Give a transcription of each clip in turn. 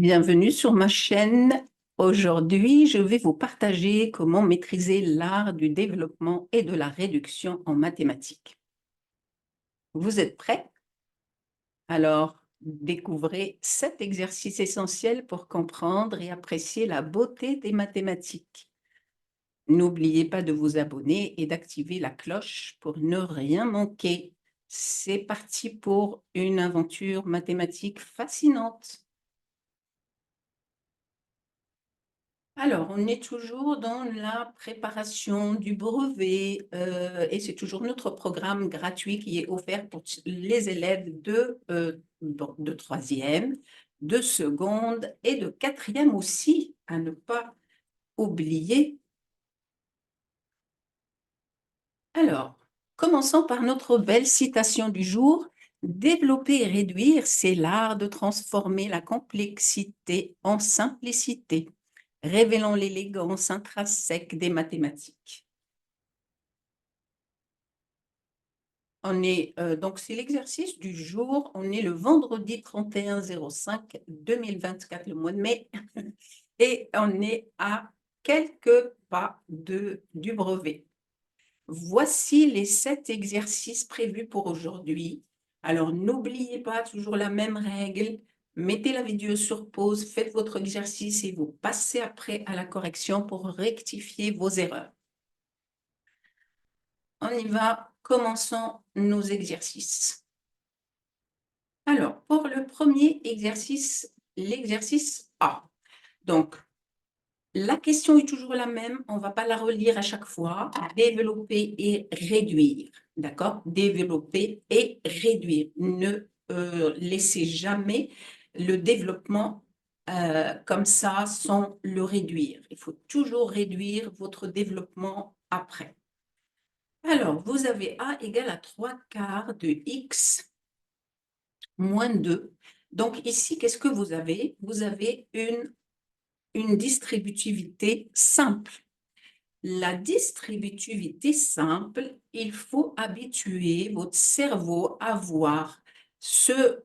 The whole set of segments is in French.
Bienvenue sur ma chaîne. Aujourd'hui, je vais vous partager comment maîtriser l'art du développement et de la réduction en mathématiques. Vous êtes prêts? Alors, découvrez 7 exercices essentiels pour comprendre et apprécier la beauté des mathématiques. N'oubliez pas de vous abonner et d'activer la cloche pour ne rien manquer. C'est parti pour une aventure mathématique fascinante. Alors, on est toujours dans la préparation du brevet et c'est toujours notre programme gratuit qui est offert pour les élèves de troisième, de seconde et de quatrième aussi, à ne pas oublier. Alors, commençons par notre belle citation du jour. Développer et réduire, c'est l'art de transformer la complexité en simplicité, révélant l'élégance intrinsèque des mathématiques. Donc, c'est l'exercice du jour. On est le vendredi 31/05/2024, le mois de mai, et on est à quelques pas du brevet. Voici les 7 exercices prévus pour aujourd'hui. Alors, n'oubliez pas, toujours la même règle. Mettez la vidéo sur pause, faites votre exercice et vous passez après à la correction pour rectifier vos erreurs. On y va, commençons nos exercices. Alors, pour le premier exercice, l'exercice A. Donc, la question est toujours la même, on ne va pas la relire à chaque fois. Développer et réduire, d'accord? Développer et réduire. Ne laissez jamais le développement comme ça sans le réduire. Il faut toujours réduire votre développement après. Alors, vous avez A égale à 3/4 de x moins 2. Donc ici, qu'est-ce que vous avez? Vous avez une distributivité simple. La distributivité simple, il faut habituer votre cerveau à voir ce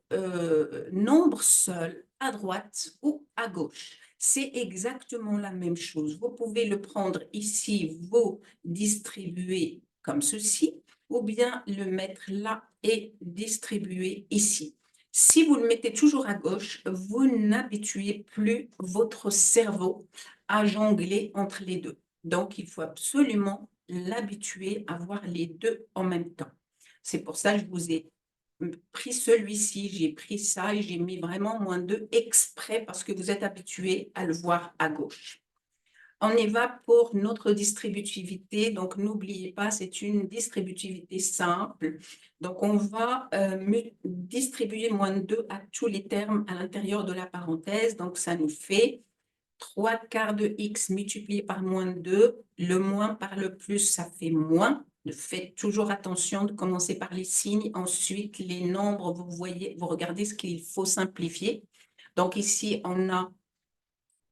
nombre seul à droite ou à gauche. C'est exactement la même chose. Vous pouvez le prendre ici, vous distribuer comme ceci, ou bien le mettre là et distribuer ici. Si vous le mettez toujours à gauche, vous n'habituez plus votre cerveau à jongler entre les deux. Donc, il faut absolument l'habituer à voir les deux en même temps. C'est pour ça que je vous ai pris celui-ci, j'ai pris ça et j'ai mis vraiment moins 2 exprès parce que vous êtes habitué à le voir à gauche. On y va pour notre distributivité. Donc, n'oubliez pas, c'est une distributivité simple. Donc, on va distribuer moins 2 à tous les termes à l'intérieur de la parenthèse. Donc, ça nous fait 3/4 de x multiplié par moins 2. Le moins par le plus, ça fait moins. Faites toujours attention de commencer par les signes. Ensuite, les nombres, vous voyez, vous regardez ce qu'il faut simplifier. Donc, ici, on a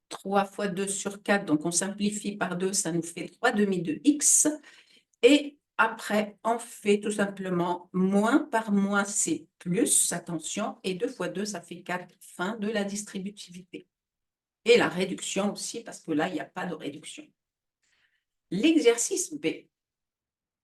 3 fois 2 sur 4, donc on simplifie par 2, ça nous fait 3/2 de x. Et après, on fait tout simplement moins par moins, c'est plus, attention, et 2 fois 2, ça fait 4, fin de la distributivité. Et la réduction aussi, parce que là, il n'y a pas de réduction. L'exercice B.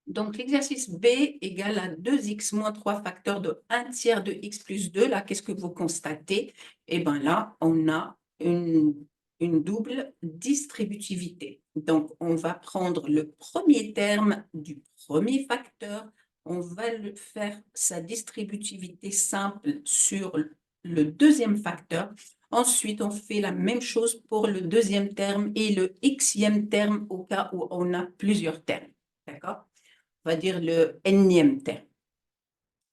Donc, l'exercice B égale à 2x moins 3 facteurs de 1/3 de x plus 2. Là, qu'est-ce que vous constatez? Eh bien là, on a une double distributivité. Donc, on va prendre le premier terme du premier facteur, on va le faire sa distributivité simple sur le deuxième facteur. Ensuite, on fait la même chose pour le deuxième terme et le xème terme au cas où on a plusieurs termes. D'accord? On va dire le nème terme.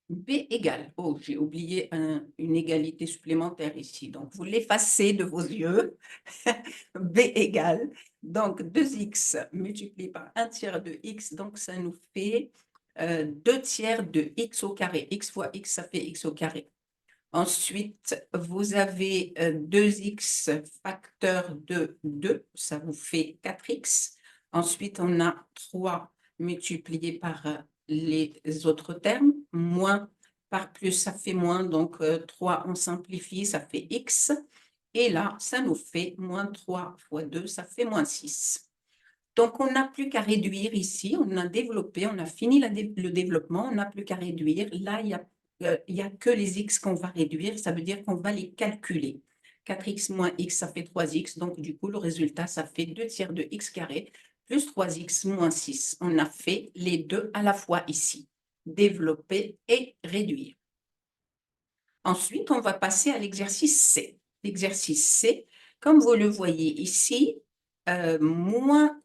B égale, oh, j'ai oublié une égalité supplémentaire ici, donc vous l'effacez de vos yeux. B égale, donc 2x multiplié par 1/3 de x, donc ça nous fait 2/3 de x au carré. X fois x, ça fait x au carré. Ensuite, vous avez 2x facteur de 2, ça vous fait 4x. Ensuite, on a 3 multiplié par les autres termes, moins par plus, ça fait moins, donc 3, on simplifie, ça fait x. Et là, ça nous fait moins 3 fois 2, ça fait moins 6. Donc, on n'a plus qu'à réduire ici. On a développé, on a fini le développement. On n'a plus qu'à réduire. Là, il y a que les x qu'on va réduire. Ça veut dire qu'on va les calculer. 4x moins x, ça fait 3x. Donc, du coup, le résultat, ça fait 2 tiers de x carré plus 3x moins 6. On a fait les deux à la fois ici. Développer et réduire. Ensuite, on va passer à l'exercice C. L'exercice C, comme vous le voyez ici, moins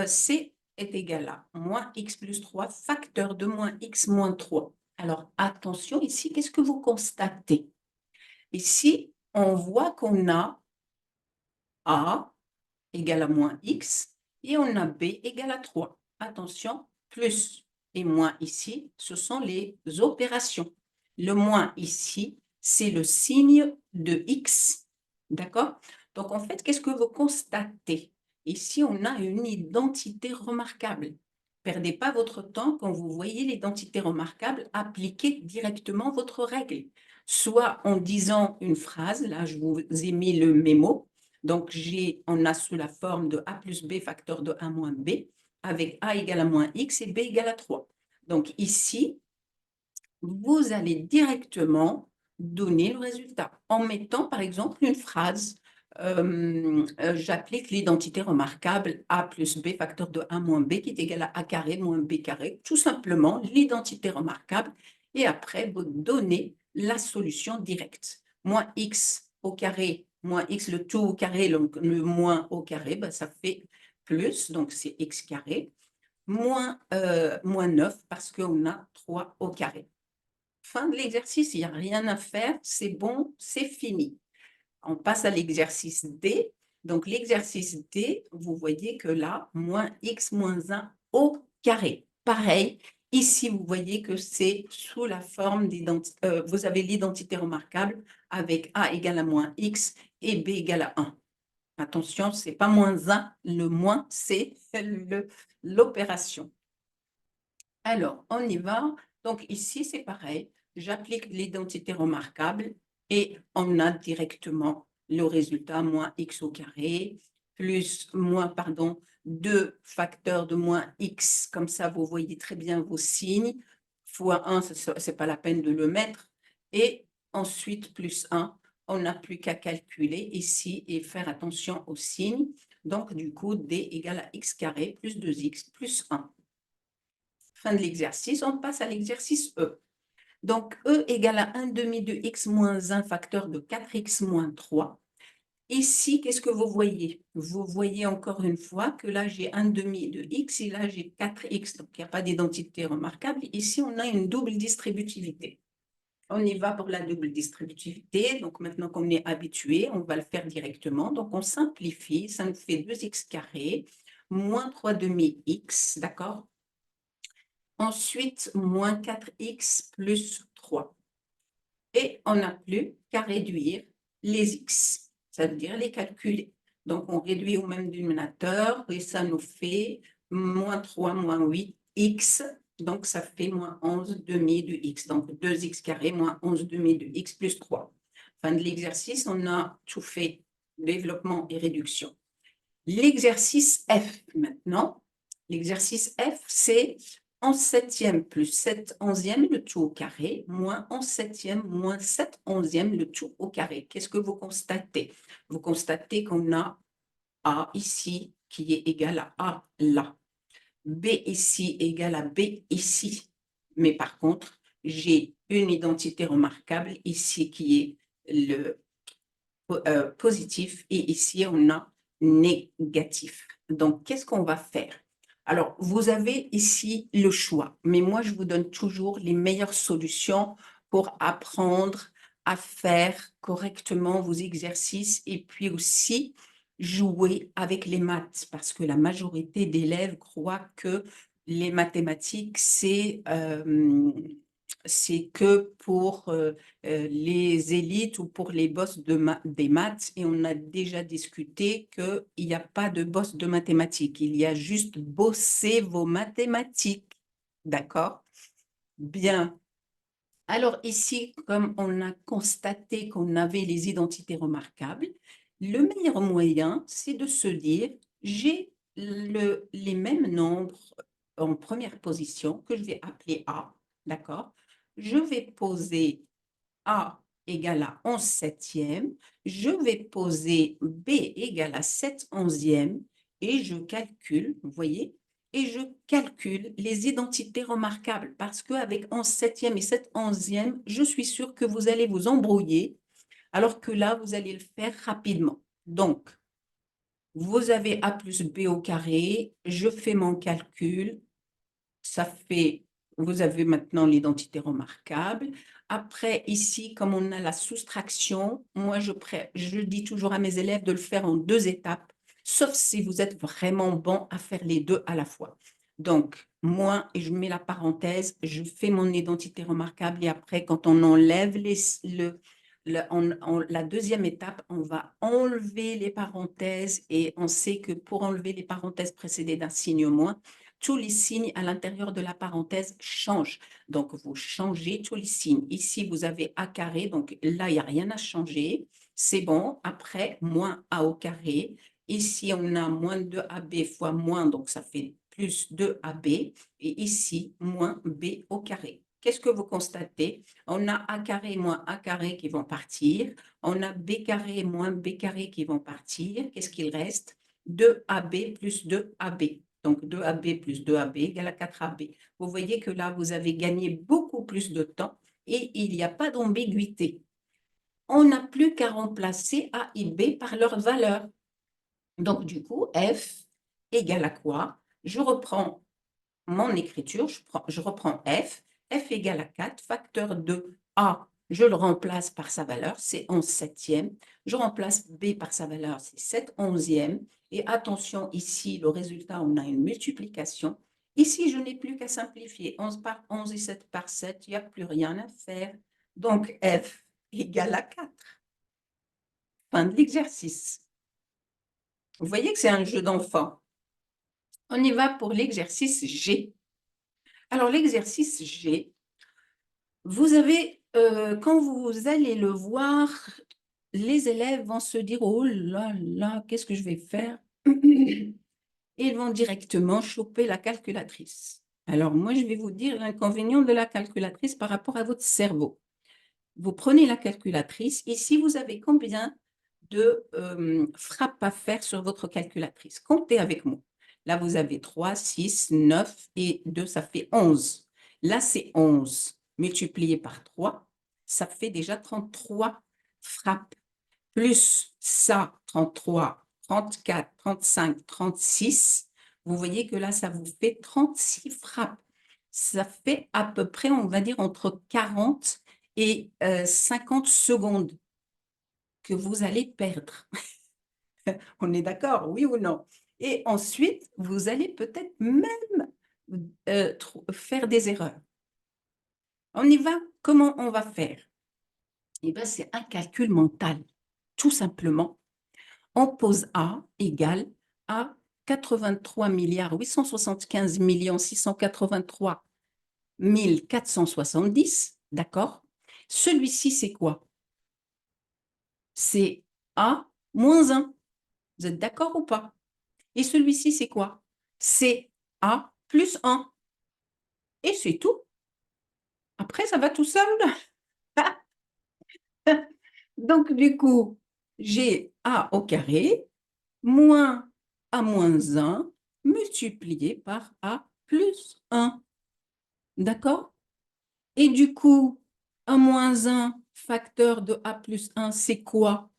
C est égal à moins x plus 3, facteur de moins x moins 3. Alors, attention, ici, qu'est-ce que vous constatez? Ici, on voit qu'on a A égale à moins x et on a B égale à 3. Attention, plus et moins ici, ce sont les opérations. Le moins ici, c'est le signe de x. D'accord? Donc, en fait, qu'est-ce que vous constatez? Ici, on a une identité remarquable. Perdez pas votre temps quand vous voyez l'identité remarquable, appliquez directement votre règle. Soit en disant une phrase, là, je vous ai mis le mémo. Donc, on a sous la forme de a plus b facteur de 1 moins b, avec a égale à moins x et b égale à 3. Donc, ici, vous allez directement donner le résultat en mettant, par exemple, une phrase. J'applique l'identité remarquable a plus b facteur de 1 moins b qui est égal à a carré moins b carré. Tout simplement, l'identité remarquable. Et après, vous donnez la solution directe. Moins x au carré, moins x le tout au carré, donc le moins au carré, ben, ça fait plus, donc c'est x carré, moins 9 parce qu'on a 3 au carré. Fin de l'exercice, il n'y a rien à faire, c'est bon, c'est fini. On passe à l'exercice D. Donc, l'exercice D, vous voyez que là, moins x moins 1 au carré. Pareil, ici, vous voyez que c'est sous la forme d'identité. Vous avez l'identité remarquable avec a égale à moins x et b égale à 1. Attention, ce n'est pas moins 1, le moins, c'est l'opération. Alors, on y va. Donc, ici, c'est pareil. J'applique l'identité remarquable et on a directement le résultat moins x au carré plus moins, pardon, 2 facteurs de moins x. Comme ça, vous voyez très bien vos signes. Fois 1, ce n'est pas la peine de le mettre. Et ensuite, plus 1, on n'a plus qu'à calculer ici et faire attention aux signes. Donc, du coup, d égale à x carré plus 2x plus 1. Fin de l'exercice, on passe à l'exercice E. Donc, E égale à 1 demi de x moins 1 facteur de 4x moins 3. Ici, qu'est-ce que vous voyez? Vous voyez encore une fois que là, j'ai 1 demi de x et là, j'ai 4x. Donc, il n'y a pas d'identité remarquable. Ici, on a une double distributivité. On y va pour la double distributivité. Donc, maintenant qu'on est habitué, on va le faire directement. Donc, on simplifie. Ça nous fait 2x carré moins 3 demi x, d'accord? Ensuite, moins 4x plus 3. Et on n'a plus qu'à réduire les x, ça veut dire les calculer. Donc, on réduit au même dénominateur et ça nous fait moins 3 moins 8x. Donc, ça fait moins 11 demi de x. Donc, 2x carré moins 11 demi de x plus 3. Fin de l'exercice, on a tout fait, développement et réduction. L'exercice F maintenant. L'exercice F, c'est 11 septième plus 7 onzième le tout au carré, moins 11 septième moins 7 onzième le tout au carré. Qu'est-ce que vous constatez? Vous constatez qu'on a A ici qui est égal à A là. B ici égal à B ici. Mais par contre, j'ai une identité remarquable ici qui est le positif et ici on a négatif. Donc, qu'est-ce qu'on va faire? Alors, vous avez ici le choix, mais moi, je vous donne toujours les meilleures solutions pour apprendre à faire correctement vos exercices et puis aussi jouer avec les maths parce que la majorité d'élèves croient que les mathématiques, c'est que pour les élites ou pour les boss des maths. Et on a déjà discuté qu'il n'y a pas de boss de mathématiques. Il y a juste bosser vos mathématiques. D'accord? Bien. Alors ici, comme on a constaté qu'on avait les identités remarquables, le meilleur moyen, c'est de se dire, j'ai les mêmes nombres en première position que je vais appeler A, d'accord? Je vais poser A égale à 11 septièmes, je vais poser B égale à 7 onzièmes et je calcule, vous voyez, et je calcule les identités remarquables parce qu'avec 11 septièmes et 7 onzièmes, je suis sûre que vous allez vous embrouiller alors que là, vous allez le faire rapidement. Donc, vous avez A plus B au carré, je fais mon calcul, ça fait, vous avez maintenant l'identité remarquable. Après, ici, comme on a la soustraction, moi, je dis toujours à mes élèves de le faire en 2 étapes, sauf si vous êtes vraiment bon à faire les deux à la fois. Donc, moi, et je mets la parenthèse, je fais mon identité remarquable et après, quand on enlève la deuxième étape, on va enlever les parenthèses et on sait que pour enlever les parenthèses précédées d'un signe moins, tous les signes à l'intérieur de la parenthèse changent. Donc, vous changez tous les signes. Ici, vous avez A carré, donc là, il n'y a rien à changer. C'est bon. Après, moins A au carré. Ici, on a moins 2AB fois moins, donc ça fait plus 2AB. Et ici, moins B au carré. Qu'est-ce que vous constatez? On a A carré moins A carré qui vont partir. On a B carré moins B carré qui vont partir. Qu'est-ce qu'il reste? 2AB plus 2AB. Donc 2AB plus 2AB égale à 4AB. Vous voyez que là, vous avez gagné beaucoup plus de temps et il n'y a pas d'ambiguïté. On n'a plus qu'à remplacer A et B par leur valeur. Donc du coup, F égale à quoi? Je reprends mon écriture, je reprends F égale à 4, facteur de A, je le remplace par sa valeur, c'est 11 septièmes. Je remplace B par sa valeur, c'est 7 onzièmes. Et attention, ici, le résultat, on a une multiplication. Ici, je n'ai plus qu'à simplifier. 11 par 11 et 7 par 7, il n'y a plus rien à faire. Donc, F égale à 4. Fin de l'exercice. Vous voyez que c'est un jeu d'enfant. On y va pour l'exercice G. Alors, l'exercice G, vous avez, quand vous allez le voir, les élèves vont se dire, oh là là, qu'est-ce que je vais faire? Et ils vont directement choper la calculatrice. Alors moi, je vais vous dire l'inconvénient de la calculatrice par rapport à votre cerveau. Vous prenez la calculatrice. Ici, vous avez combien de frappes à faire sur votre calculatrice? Comptez avec moi. Là, vous avez 3, 6, 9 et 2, ça fait 11. Là, c'est 11 multiplié par 3, ça fait déjà 33 frappes. Plus ça, 33, 34, 35, 36. Vous voyez que là, ça vous fait 36 frappes. Ça fait à peu près, on va dire, entre 40 et 50 secondes que vous allez perdre. On est d'accord, oui ou non? Et ensuite, vous allez peut-être même faire des erreurs. On y va? Comment on va faire? Eh bien, c'est un calcul mental, tout simplement. On pose A égale à 83 milliards 875 millions 683 470, d'accord? Celui-ci, c'est quoi? C'est A moins 1. Vous êtes d'accord ou pas? Et celui-ci, c'est quoi? C'est A plus 1. Et c'est tout. Après, ça va tout seul. Donc, du coup, j'ai A au carré moins A moins 1 multiplié par A plus 1. D'accord? Et du coup, A moins 1 facteur de A plus 1, c'est quoi?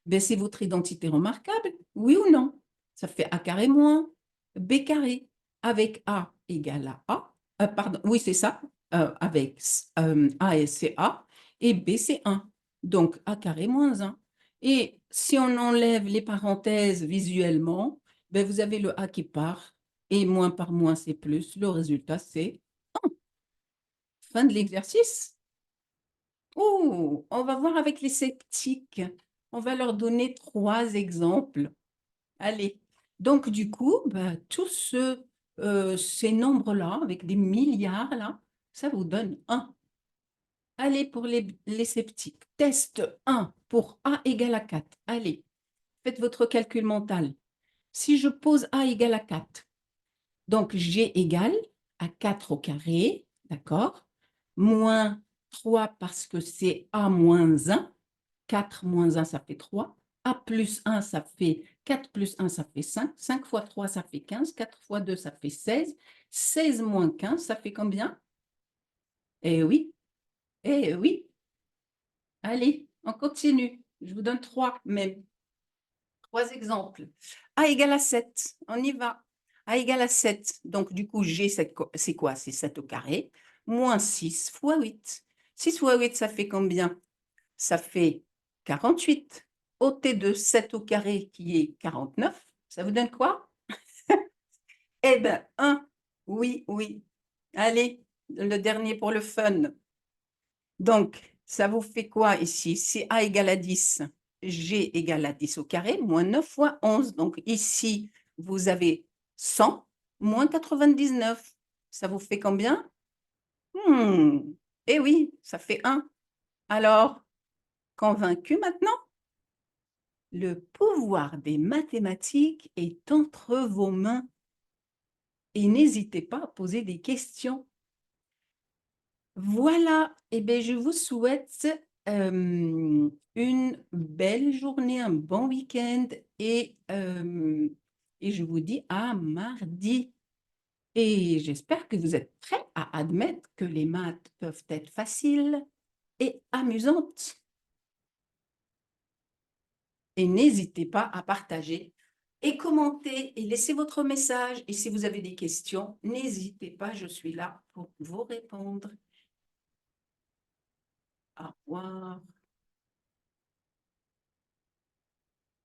Ben, c'est votre identité remarquable, oui ou non? Ça fait A carré moins B carré, avec A égale à A. Pardon, oui, c'est ça, avec A, c'est A, et B, c'est 1. Donc, A carré moins 1. Et si on enlève les parenthèses visuellement, ben, vous avez le A qui part, et moins par moins, c'est plus. Le résultat, c'est 1. Fin de l'exercice. Oh, on va voir avec les sceptiques. On va leur donner 3 exemples. Allez. Donc, du coup, bah, tous ces nombres-là, avec des milliards, là, ça vous donne 1. Allez, pour les sceptiques. Test 1 pour A égale à 4. Allez, faites votre calcul mental. Si je pose A égale à 4, donc G égale à 4 au carré, d'accord, moins 3 parce que c'est A moins 1. 4 moins 1, ça fait 3. A plus 1, ça fait 4 plus 1, ça fait 5. 5 fois 3, ça fait 15. 4 fois 2, ça fait 16. 16 moins 15, ça fait combien? Eh oui, eh oui. Allez, on continue. Je vous donne 3 même. 3 exemples. A égale à 7. On y va. A égale à 7. Donc, du coup, G, c'est quoi? C'est 7 au carré. Moins 6 fois 8. 6 fois 8, ça fait combien? Ça fait 48. ôtez de 7 au carré qui est 49. Ça vous donne quoi? Eh bien, 1. Oui, oui. Allez, le dernier pour le fun. Donc, ça vous fait quoi ici? Si A égale à 10, G égale à 10 au carré, moins 9 fois 11. Donc, ici, vous avez 100 moins 99. Ça vous fait combien? Eh oui, ça fait 1. Alors, convaincu maintenant? Le pouvoir des mathématiques est entre vos mains. Et n'hésitez pas à poser des questions. Voilà, et bien, je vous souhaite une belle journée, un bon week-end et je vous dis à mardi. Et j'espère que vous êtes prêts à admettre que les maths peuvent être faciles et amusantes. Et n'hésitez pas à partager et commenter et laisser votre message. Et si vous avez des questions, n'hésitez pas, je suis là pour vous répondre. Au revoir.